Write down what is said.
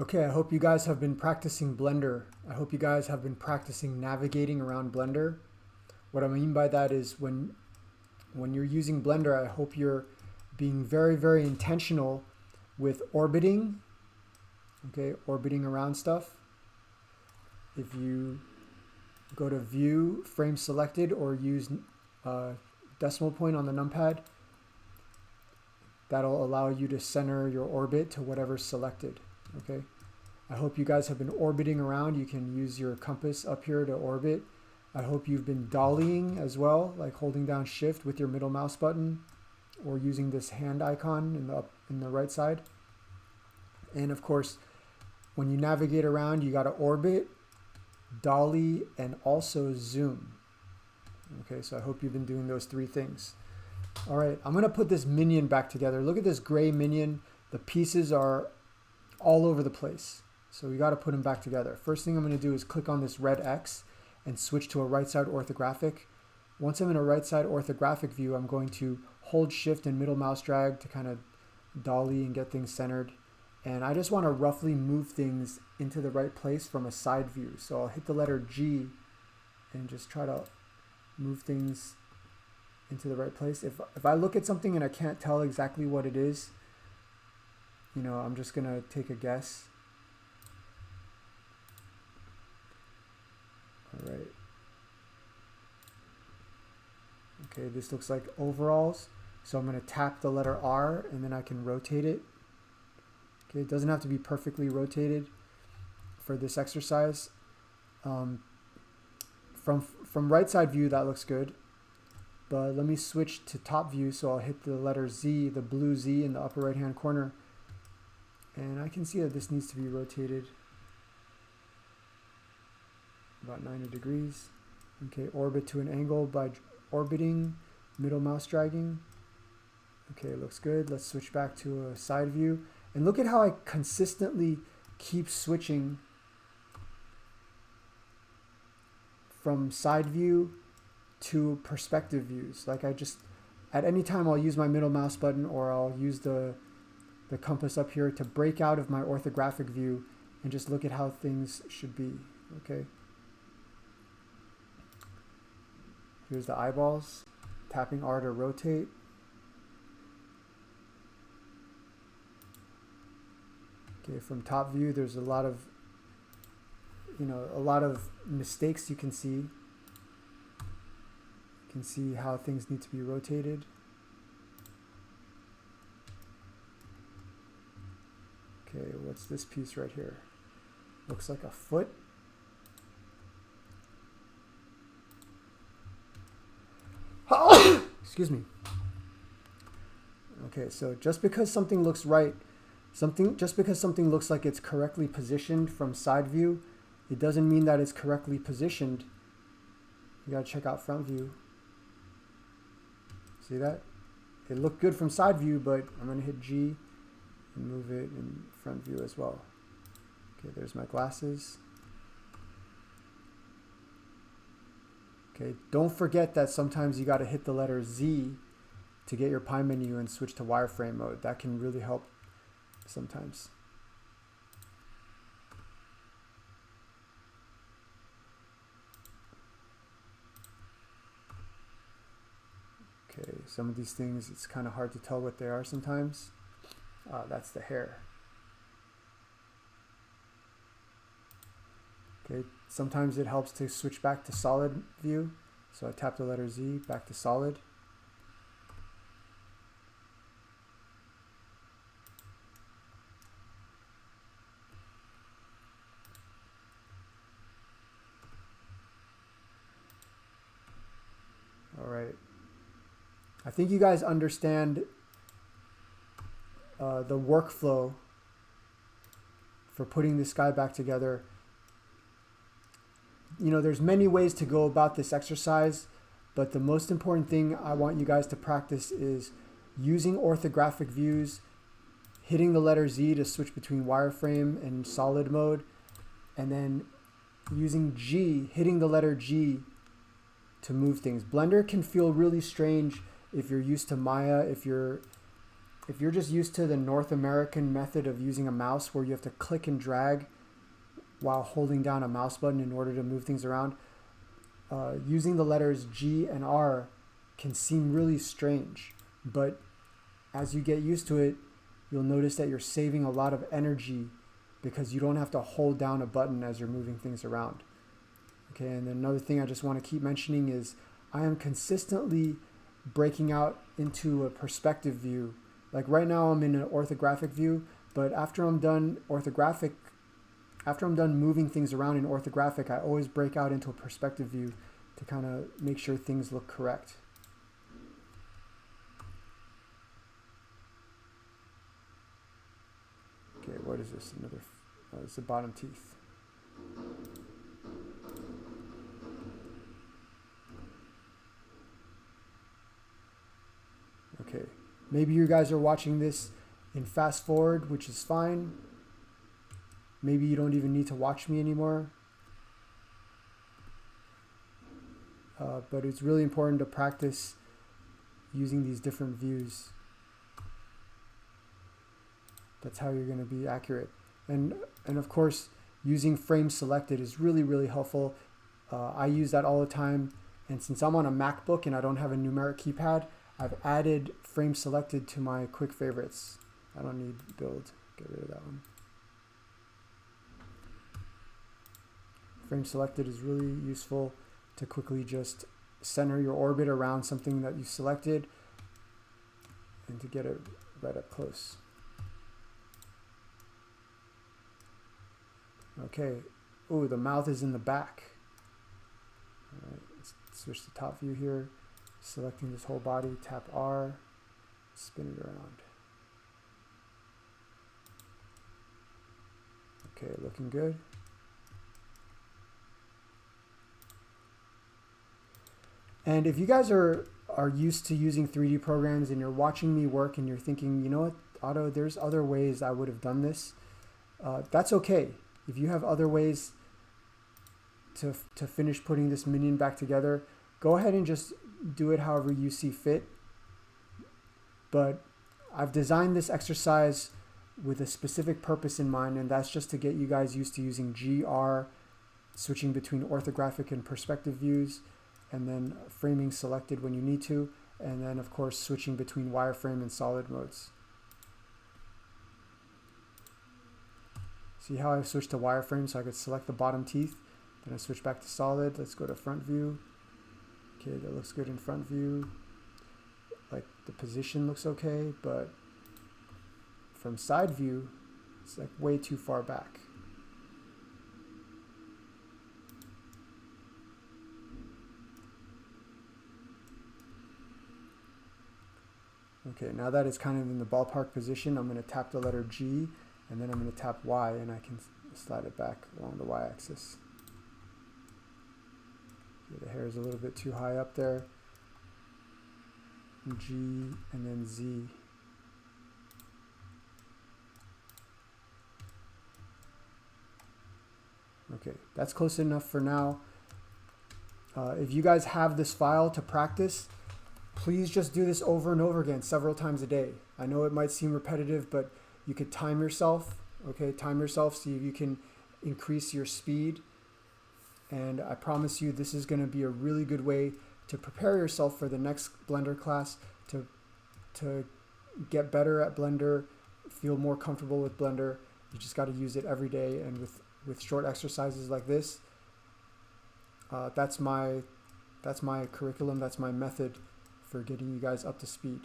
Okay, I hope you guys have been practicing Blender. I hope you guys have been practicing navigating around Blender. What I mean by that is when you're using Blender, I hope you're being very, very intentional with orbiting, okay, orbiting around stuff. If you go to View, Frame Selected, or use decimal point on the numpad, that'll allow you to center your orbit to whatever's selected, okay? I hope you guys have been orbiting around. You can use your compass up here to orbit. I hope you've been dollying as well, like holding down Shift with your middle mouse button or using this hand icon in the right side. And of course, when you navigate around, you got to orbit, dolly, and also zoom. Okay, so I hope you've been doing those three things. All right, I'm going to put this minion back together. Look at this gray minion. The pieces are all over the place. So we got to put them back together. First thing I'm going to do is click on this red X and switch to a right side orthographic. Once I'm in a right side orthographic view, I'm going to hold Shift and middle mouse drag to kind of dolly and get things centered. And I just want to roughly move things into the right place from a side view. So I'll hit the letter G and just try to move things into the right place. If I look at something and I can't tell exactly what it is, you know, I'm just gonna take a guess. All right. Okay, this looks like overalls. So I'm gonna tap the letter R and then I can rotate it. Okay, it doesn't have to be perfectly rotated for this exercise. From right side view, that looks good. But let me switch to top view, so I'll hit the letter Z, the blue Z in the upper right hand corner. And I can see that this needs to be rotated about 90 degrees. Okay, orbit to an angle by orbiting, middle mouse dragging. Okay, it looks good. Let's switch back to a side view. And look at how I consistently keep switching from side view to perspective views. Like at any time I'll use my middle mouse button or I'll use the compass up here to break out of my orthographic view and just look at how things should be, okay? Here's the eyeballs, tapping R to rotate. Okay, from top view, there's a lot of mistakes you can see. You can see how things need to be rotated. Okay, what's this piece right here? Looks like a foot. Excuse me. Okay, so just because something looks right, just because something looks like it's correctly positioned from side view, it doesn't mean that it's correctly positioned. You gotta check out front view. See that? It looked good from side view, but I'm gonna hit G and move it in front view as well. Okay, there's my glasses. Okay, don't forget that sometimes you gotta hit the letter Z to get your pie menu and switch to wireframe mode. That can really help sometimes. Okay, some of these things, it's kind of hard to tell what they are sometimes. That's the hair. Okay, sometimes it helps to switch back to solid view. So I tap the letter Z, back to solid. All right. I think you guys understand the workflow for putting this guy back together. You know, there's many ways to go about this exercise, but the most important thing I want you guys to practice is using orthographic views, hitting the letter Z to switch between wireframe and solid mode, and then using G, hitting the letter G to move things. Blender can feel really strange if you're used to Maya, if you're if you're just used to the North American method of using a mouse where you have to click and drag while holding down a mouse button in order to move things around, using the letters G and R can seem really strange. But as you get used to it, you'll notice that you're saving a lot of energy because you don't have to hold down a button as you're moving things around. Okay, and then another thing I just want to keep mentioning is I am consistently breaking out into a perspective view. Like right now I'm in an orthographic view, but after I'm done moving things around in orthographic, I always break out into a perspective view to kind of make sure things look correct. Okay, what is this? Another, it's the bottom teeth. Okay, maybe you guys are watching this in fast forward, which is fine. Maybe you don't even need to watch me anymore. But it's really important to practice using these different views. That's how you're going to be accurate. And of course, using frame selected is really, really helpful. I use that all the time. And since I'm on a MacBook and I don't have a numeric keypad, I've added frame selected to my quick favorites. I don't need build. Get rid of that one. Frame selected is really useful to quickly just center your orbit around something that you selected and to get it right up close. Okay. Oh, the mouth is in the back. All right, let's switch to top view here. Selecting this whole body, tap R, spin it around. Okay, looking good. And if you guys are used to using 3D programs and you're watching me work and you're thinking, you know what, Otto, there's other ways I would have done this, that's okay. If you have other ways to finish putting this minion back together, go ahead and just do it however you see fit. But I've designed this exercise with a specific purpose in mind, and that's just to get you guys used to using GR, switching between orthographic and perspective views, and then framing selected when you need to, and then of course switching between wireframe and solid modes. See how I switched to wireframe so I could select the bottom teeth, then I switch back to solid. Let's go to front view. Okay, that looks good in front view. Like the position looks okay, but from side view, it's like way too far back. Okay, now that it's kind of in the ballpark position, I'm going to tap the letter G, and then I'm going to tap Y, and I can slide it back along the Y-axis. Okay, the hair is a little bit too high up there. G, and then Z. Okay, that's close enough for now. If you guys have this file to practice, please just do this over and over again several times a day. I know it might seem repetitive, but you could time yourself. Okay, time yourself, see if you can increase your speed. And I promise you this is going to be a really good way to prepare yourself for the next Blender class, to get better at Blender, feel more comfortable with Blender. You just got to use it every day, and with short exercises like this, that's my curriculum, that's my method for getting you guys up to speed.